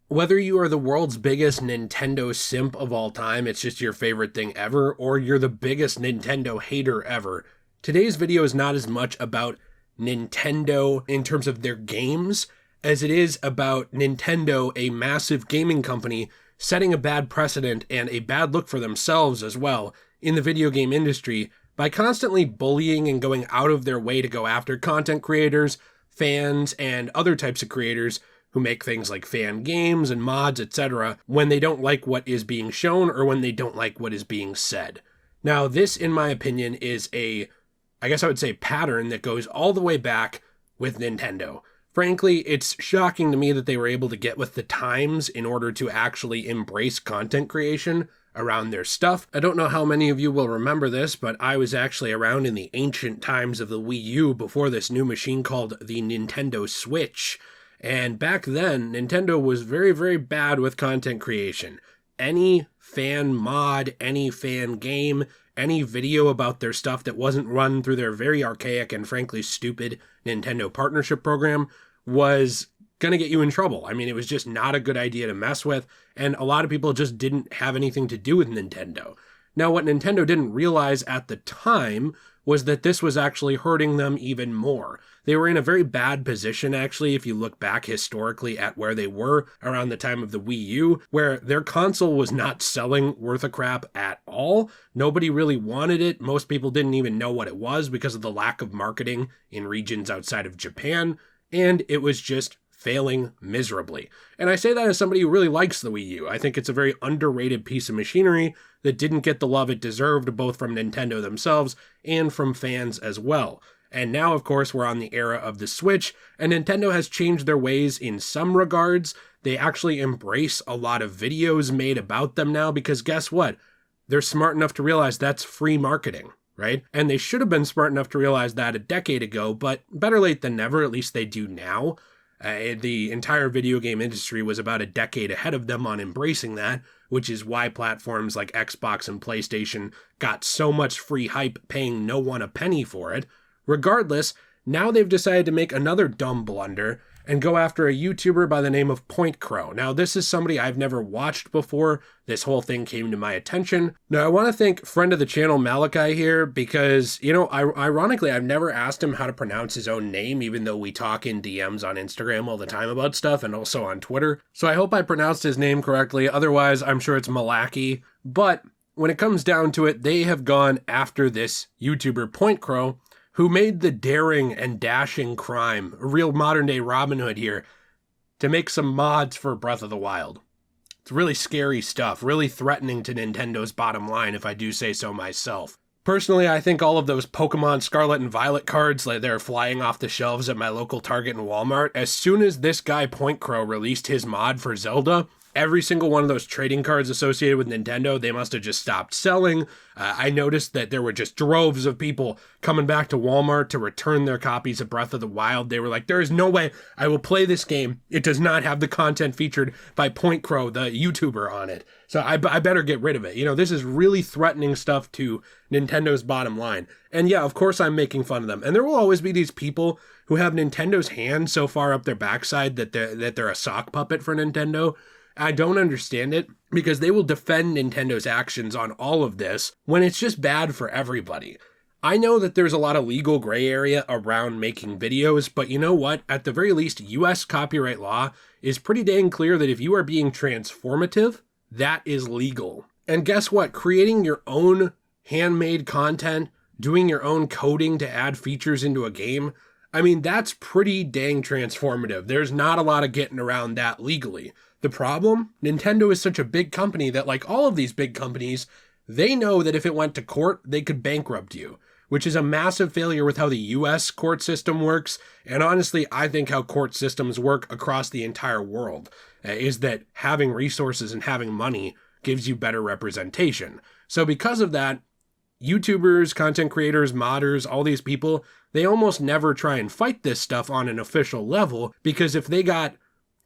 Whether you are the world's biggest Nintendo simp of all time, it's just your favorite thing ever, or you're the biggest Nintendo hater ever, today's video is not as much about Nintendo in terms of their games as it is about Nintendo, a massive gaming company, setting a bad precedent and a bad look for themselves as well in the video game industry by constantly bullying and going out of their way to go after content creators, fans, and other types of creators who make things like fan games and mods, etc., when they don't like what is being shown or when they don't like what is being said. Now, this, in my opinion, is I guess I would say pattern that goes all the way back with Nintendo. Frankly, it's shocking to me that they were able to get with the times in order to actually embrace content creation around their stuff. I don't know how many of you will remember this, but I was actually around in the ancient times of the Wii U before this new machine called the Nintendo Switch. And back then, Nintendo was very, very bad with content creation. Any fan mod, any fan game, any video about their stuff that wasn't run through their very archaic and frankly stupid Nintendo partnership program was going to get you in trouble. I mean, it was just not a good idea to mess with, and a lot of people just didn't have anything to do with Nintendo. Now, what Nintendo didn't realize at the time was that this was actually hurting them even more. They were in a very bad position, actually, if you look back historically at where they were around the time of the Wii U, where their console was not selling worth a crap at all. Nobody really wanted it. Most people didn't even know what it was because of the lack of marketing in regions outside of Japan, and it was just failing miserably. And I say that as somebody who really likes the Wii U. I think it's a very underrated piece of machinery that didn't get the love it deserved, both from Nintendo themselves and from fans as well. And now, of course, we're on the era of the Switch, and Nintendo has changed their ways in some regards. They actually embrace a lot of videos made about them now, because guess what? They're smart enough to realize that's free marketing, right? And they should have been smart enough to realize that a decade ago, but better late than never, at least they do now. The entire video game industry was about a decade ahead of them on embracing that, which is why platforms like Xbox and PlayStation got so much free hype, paying no one a penny for it. Regardless, now they've decided to make another dumb blunder and go after a YouTuber by the name of Point Crow. Now, this is somebody I've never watched before. This whole thing came to my attention. Now, I want to thank friend of the channel Malachi here because, ironically, I've never asked him how to pronounce his own name, even though we talk in DMs on Instagram all the time about stuff and also on Twitter. So I hope I pronounced his name correctly. Otherwise, I'm sure it's Malaki. But when it comes down to it, they have gone after this YouTuber Point Crow, who made the daring and dashing crime, a real modern-day Robin Hood here, to make some mods for Breath of the Wild. It's really scary stuff, really threatening to Nintendo's bottom line, if I do say so myself. Personally, I think all of those Pokemon Scarlet and Violet cards, like they're flying off the shelves at my local Target and Walmart. As soon as this guy Point Crow released his mod for Zelda, every single one of those trading cards associated with Nintendo, they must have just stopped selling. I noticed that there were just droves of people coming back to Walmart to return their copies of Breath of the Wild. They were like, there is no way I will play this game. It does not have the content featured by Point Crow, the YouTuber, on it. So I better get rid of it. This is really threatening stuff to Nintendo's bottom line. And yeah, of course I'm making fun of them. And there will always be these people who have Nintendo's hand so far up their backside that they're a sock puppet for Nintendo. I don't understand it, because they will defend Nintendo's actions on all of this when it's just bad for everybody. I know that there's a lot of legal gray area around making videos, but you know what? At the very least, US copyright law is pretty dang clear that if you are being transformative, that is legal. And guess what? Creating your own handmade content, doing your own coding to add features into a game, I mean, that's pretty dang transformative. There's not a lot of getting around that legally. The problem? Nintendo is such a big company that, like all of these big companies, they know that if it went to court, they could bankrupt you, which is a massive failure with how the US court system works. And honestly, I think how court systems work across the entire world is that having resources and having money gives you better representation. So because of that, YouTubers, content creators, modders, all these people, they almost never try and fight this stuff on an official level, because if they got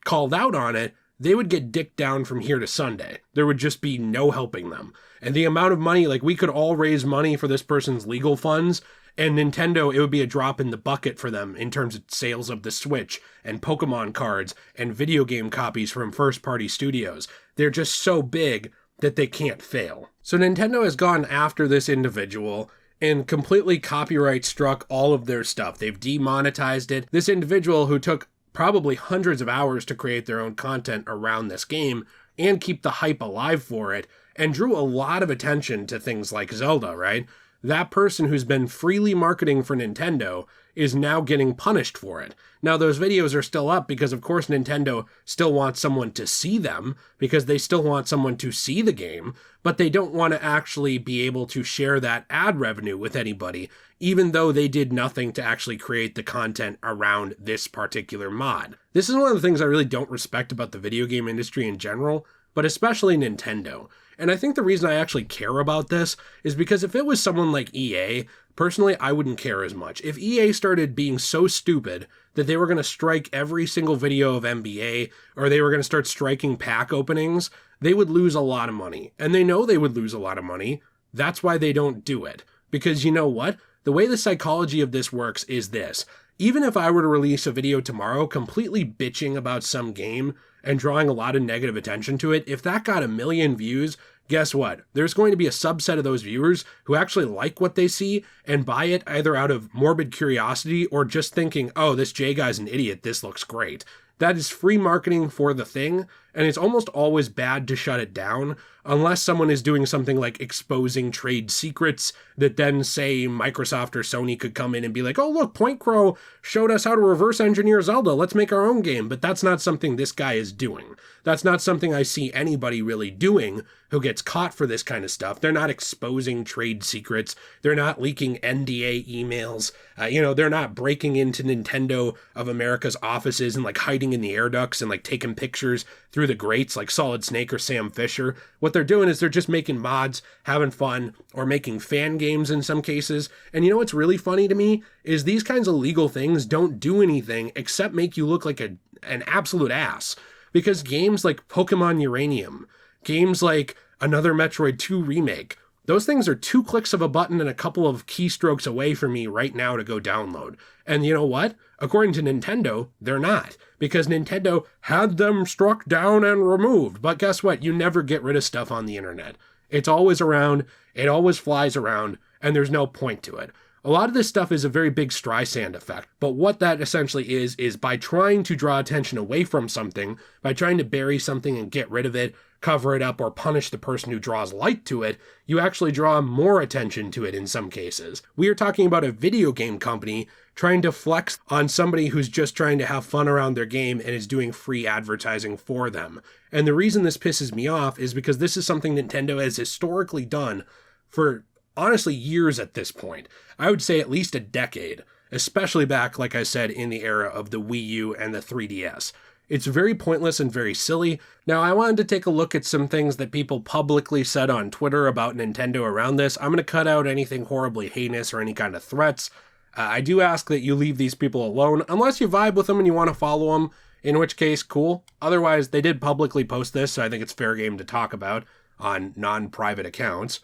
called out on it, they would get dicked down from here to Sunday. There would just be no helping them. And the amount of money, like we could all raise money for this person's legal funds, And Nintendo, it would be a drop in the bucket for them in terms of sales of the Switch and Pokemon cards and video game copies from first-party studios. They're just so big that they can't fail. So Nintendo has gone after this individual and completely copyright struck all of their stuff. They've demonetized it. This individual who took probably hundreds of hours to create their own content around this game and keep the hype alive for it, and drew a lot of attention to things like Zelda, right? That person who's been freely marketing for Nintendo is now getting punished for it. Now, those videos are still up because, of course, Nintendo still wants someone to see them because they still want someone to see the game, but they don't want to actually be able to share that ad revenue with anybody, even though they did nothing to actually create the content around this particular mod. This is one of the things I really don't respect about the video game industry in general, but especially Nintendo. And I think the reason I actually care about this is because if it was someone like EA, personally, I wouldn't care as much. If EA started being so stupid that they were going to strike every single video of NBA, or they were going to start striking pack openings, they would lose a lot of money. And they know they would lose a lot of money. That's why they don't do it. Because you know what? The way the psychology of this works is this. Even if I were to release a video tomorrow completely bitching about some game and drawing a lot of negative attention to it, if that got 1 million views, guess what? There's going to be a subset of those viewers who actually like what they see and buy it either out of morbid curiosity or just thinking, oh, this Jay guy's an idiot, this looks great. That is free marketing for the thing, and it's almost always bad to shut it down unless someone is doing something like exposing trade secrets that then, say, Microsoft or Sony could come in and be like, oh, look, Point Crow showed us how to reverse engineer Zelda, let's make our own game. But that's not something this guy is doing. That's not something I see anybody really doing who gets caught for this kind of stuff. They're not exposing trade secrets. They're not leaking NDA emails. They're not breaking into Nintendo of America's offices and like hiding in the air ducts and like taking pictures through the grates like Solid Snake or Sam Fisher. What they're doing is they're just making mods, having fun, or making fan games in some cases. And you know what's really funny to me is these kinds of legal things don't do anything except make you look like an absolute ass. Because games like Pokemon Uranium, games like another Metroid 2 remake, those things are 2 clicks of a button and a couple of keystrokes away from me right now to go download. And you know what? According to Nintendo, they're not. Because Nintendo had them struck down and removed. But guess what? You never get rid of stuff on the internet. It's always around, it always flies around, and there's no point to it. A lot of this stuff is a very big Streisand effect, but what that essentially is by trying to draw attention away from something, by trying to bury something and get rid of it, cover it up, or punish the person who draws light to it, you actually draw more attention to it in some cases. We are talking about a video game company trying to flex on somebody who's just trying to have fun around their game and is doing free advertising for them. And the reason this pisses me off is because this is something Nintendo has historically done for honestly years at this point. I would say at least a decade, especially back, like I said, in the era of the Wii U and the 3DS. It's very pointless and very silly. Now, I wanted to take a look at some things that people publicly said on Twitter about Nintendo around this. I'm going to cut out anything horribly heinous or any kind of threats. I do ask that you leave these people alone, unless you vibe with them and you want to follow them, in which case, cool. Otherwise, they did publicly post this, so I think it's fair game to talk about on non-private accounts.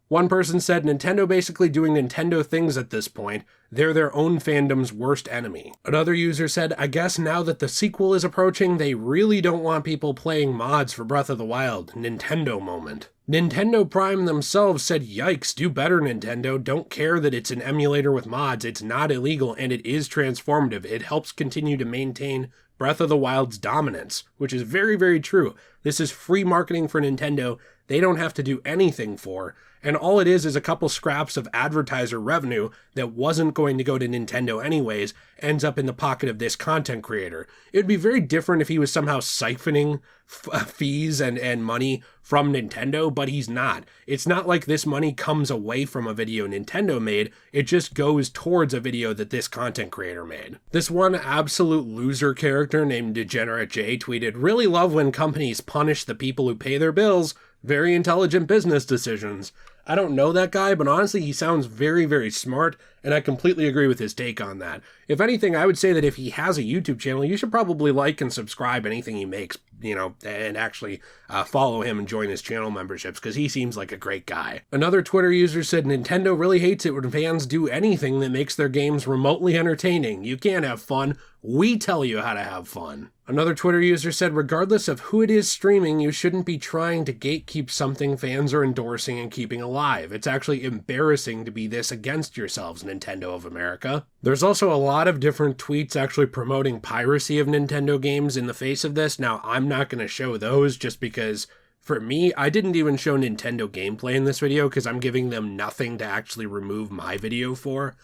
One person said, Nintendo basically doing Nintendo things at this point. They're their own fandom's worst enemy. Another user said, I guess now that the sequel is approaching, they really don't want people playing mods for Breath of the Wild. Nintendo moment. Nintendo Prime themselves said, yikes, do better, Nintendo. Don't care that it's an emulator with mods. It's not illegal and it is transformative. It helps continue to maintain Breath of the Wild's dominance, which is very, very true. This is free marketing for Nintendo. They don't have to do anything for. And all it is a couple scraps of advertiser revenue that wasn't going to go to Nintendo anyways, ends up in the pocket of this content creator. It would be very different if he was somehow siphoning fees and money from Nintendo, but he's not. It's not like this money comes away from a video Nintendo made, it just goes towards a video that this content creator made. This one absolute loser character named Degenerate tweeted, really love when companies punish the people who pay their bills. Very intelligent business decisions. I don't know that guy, but honestly, he sounds very, very smart, and I completely agree with his take on that. If anything, I would say that if he has a YouTube channel, you should probably like and subscribe anything he makes, and actually follow him and join his channel memberships, because he seems like a great guy. Another Twitter user said, Nintendo really hates it when fans do anything that makes their games remotely entertaining. You can't have fun. We tell you how to have fun. Another Twitter user said, regardless of who it is streaming, you shouldn't be trying to gatekeep something fans are endorsing and keeping alive. It's actually embarrassing to be this against yourselves, Nintendo of America. There's also a lot of different tweets actually promoting piracy of Nintendo games in the face of this. Now, I'm not going to show those just because, for me, I didn't even show Nintendo gameplay in this video because I'm giving them nothing to actually remove my video for.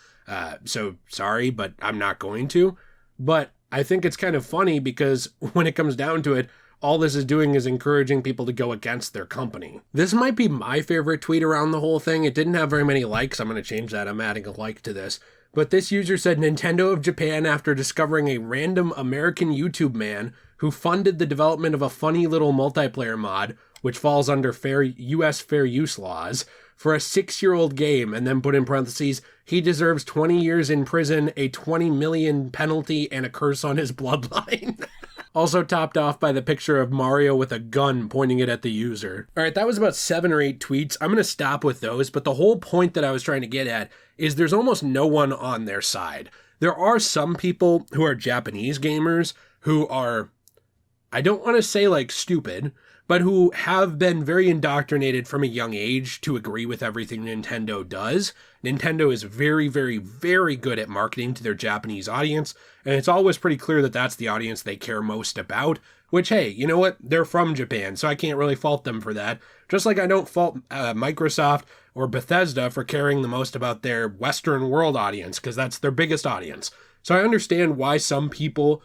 So sorry, but I'm not going to. But I think it's kind of funny because when it comes down to it, all this is doing is encouraging people to go against their company. This might be my favorite tweet around the whole thing. It didn't have very many likes. I'm going to change that. I'm adding a like to this. But this user said, Nintendo of Japan, after discovering a random American YouTube man who funded the development of a funny little multiplayer mod, which falls under U.S. fair use laws, for a 6-year-old game, and then put in parentheses, he deserves 20 years in prison, a 20 million penalty, and a curse on his bloodline. Also topped off by the picture of Mario with a gun pointing it at the user. All right, that was about 7 or 8 tweets. I'm going to stop with those, but the whole point that I was trying to get at is there's almost no one on their side. There are some people who are Japanese gamers who are, I don't want to say like stupid, but who have been very indoctrinated from a young age to agree with everything Nintendo does. Nintendo is very, very, very good at marketing to their Japanese audience, and it's always pretty clear that that's the audience they care most about, which, hey, you know what? They're from Japan, so I can't really fault them for that. Just like I don't fault Microsoft or Bethesda for caring the most about their Western world audience, because that's their biggest audience. So I understand why some people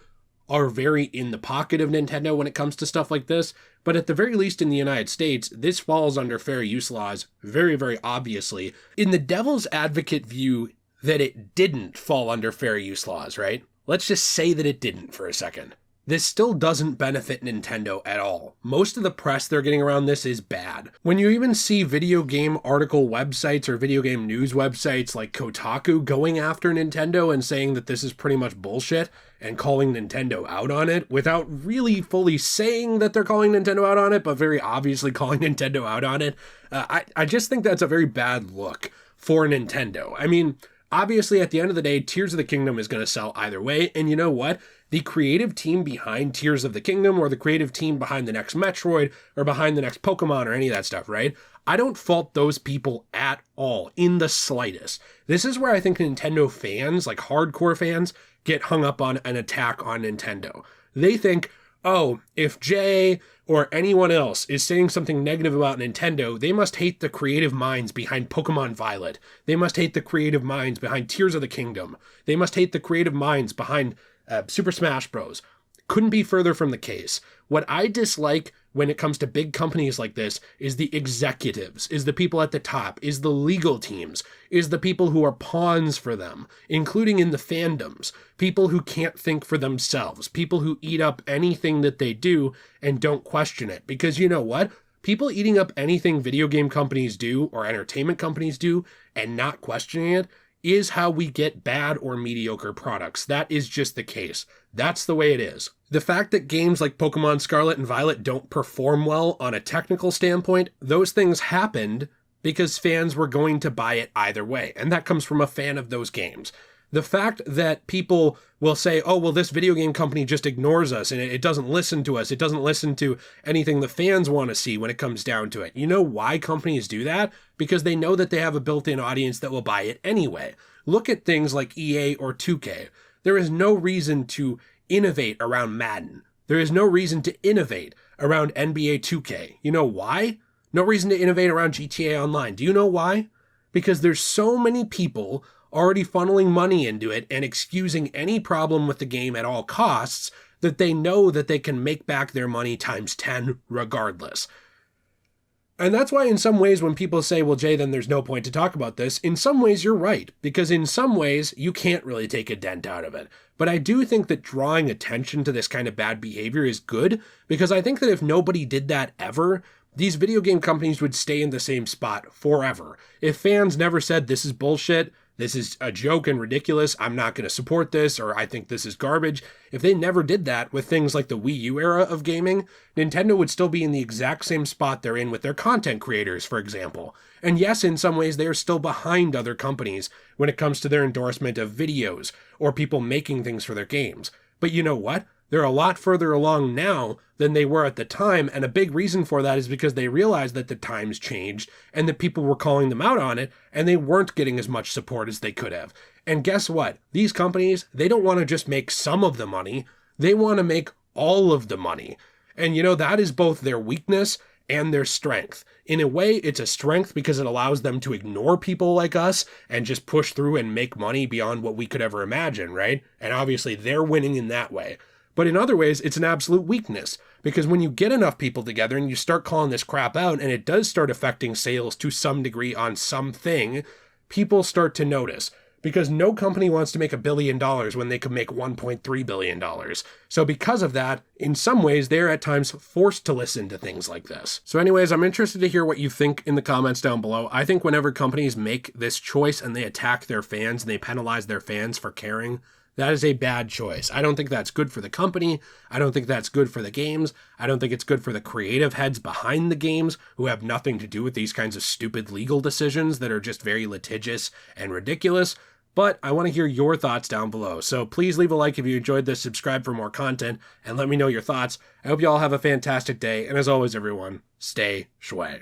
are very in the pocket of Nintendo when it comes to stuff like this, but at the very least in the United States, this falls under fair use laws very, very obviously. In the devil's advocate view that it didn't fall under fair use laws, right? Let's just say that it didn't for a second. This still doesn't benefit Nintendo at all. Most of the press they're getting around this is bad. When you even see video game article websites or video game news websites like Kotaku going after Nintendo and saying that this is pretty much bullshit and calling Nintendo out on it without really fully saying that they're calling Nintendo out on it, but very obviously calling Nintendo out on it, I just think that's a very bad look for Nintendo. I mean, obviously at the end of the day, Tears of the Kingdom is going to sell either way, and you know what? The creative team behind Tears of the Kingdom or the creative team behind the next Metroid or behind the next Pokemon or any of that stuff, right? I don't fault those people at all, in the slightest. This is where I think Nintendo fans, like hardcore fans, get hung up on an attack on Nintendo. They think, oh, if Jay or anyone else is saying something negative about Nintendo, they must hate the creative minds behind Pokemon Violet. They must hate the creative minds behind Tears of the Kingdom. They must hate the creative minds behind Super Smash Bros. Couldn't be further from the case. What I dislike when it comes to big companies like this is the executives, is the people at the top, is the legal teams, is the people who are pawns for them, including in the fandoms, people who can't think for themselves, people who eat up anything that they do and don't question it. Because you know what? People eating up anything video game companies do or entertainment companies do and not questioning it is how we get bad or mediocre products. That is just the case. That's the way it is. The fact that games like Pokemon Scarlet and Violet don't perform well on a technical standpoint, those things happened because fans were going to buy it either way, and that comes from a fan of those games. The fact that people will say, oh, well, this video game company just ignores us and it doesn't listen to us. It doesn't listen to anything the fans want to see when it comes down to it. You know why companies do that? Because they know that they have a built-in audience that will buy it anyway. Look at things like EA or 2K. There is no reason to innovate around Madden. There is no reason to innovate around NBA 2K. You know why? No reason to innovate around GTA Online. Do you know why? Because there's so many people already funneling money into it and excusing any problem with the game at all costs that they know that they can make back their money times 10 regardless. And that's why in some ways when people say, well, Jay, then there's no point to talk about this, in some ways you're right, because in some ways you can't really take a dent out of it. But I do think that drawing attention to this kind of bad behavior is good, because I think that if nobody did that ever, these video game companies would stay in the same spot forever. If fans never said, this is bullshit, this is a joke and ridiculous, I'm not going to support this, or I think this is garbage, if they never did that with things like the Wii U era of gaming, Nintendo would still be in the exact same spot they're in with their content creators, for example. And yes, in some ways, they are still behind other companies when it comes to their endorsement of videos or people making things for their games. But you know what? They're a lot further along now than they were at the time, and a big reason for that is because they realized that the times changed and that people were calling them out on it, and they weren't getting as much support as they could have. And guess what? These companies, they don't want to just make some of the money, they want to make all of the money. And that is both their weakness and their strength. In a way, it's a strength because it allows them to ignore people like us and just push through and make money beyond what we could ever imagine, right? And obviously they're winning in that way. But in other ways, it's an absolute weakness, because when you get enough people together and you start calling this crap out, and it does start affecting sales to some degree on something, people start to notice. Because no company wants to make $1 billion when they could make $1.3 billion. So because of that, in some ways, they're at times forced to listen to things like this. So anyways, I'm interested to hear what you think in the comments down below. I think whenever companies make this choice and they attack their fans and they penalize their fans for caring, that is a bad choice. I don't think that's good for the company. I don't think that's good for the games. I don't think it's good for the creative heads behind the games who have nothing to do with these kinds of stupid legal decisions that are just very litigious and ridiculous. But I want to hear your thoughts down below. So please leave a like if you enjoyed this, subscribe for more content, and let me know your thoughts. I hope you all have a fantastic day. And as always, everyone, stay shui.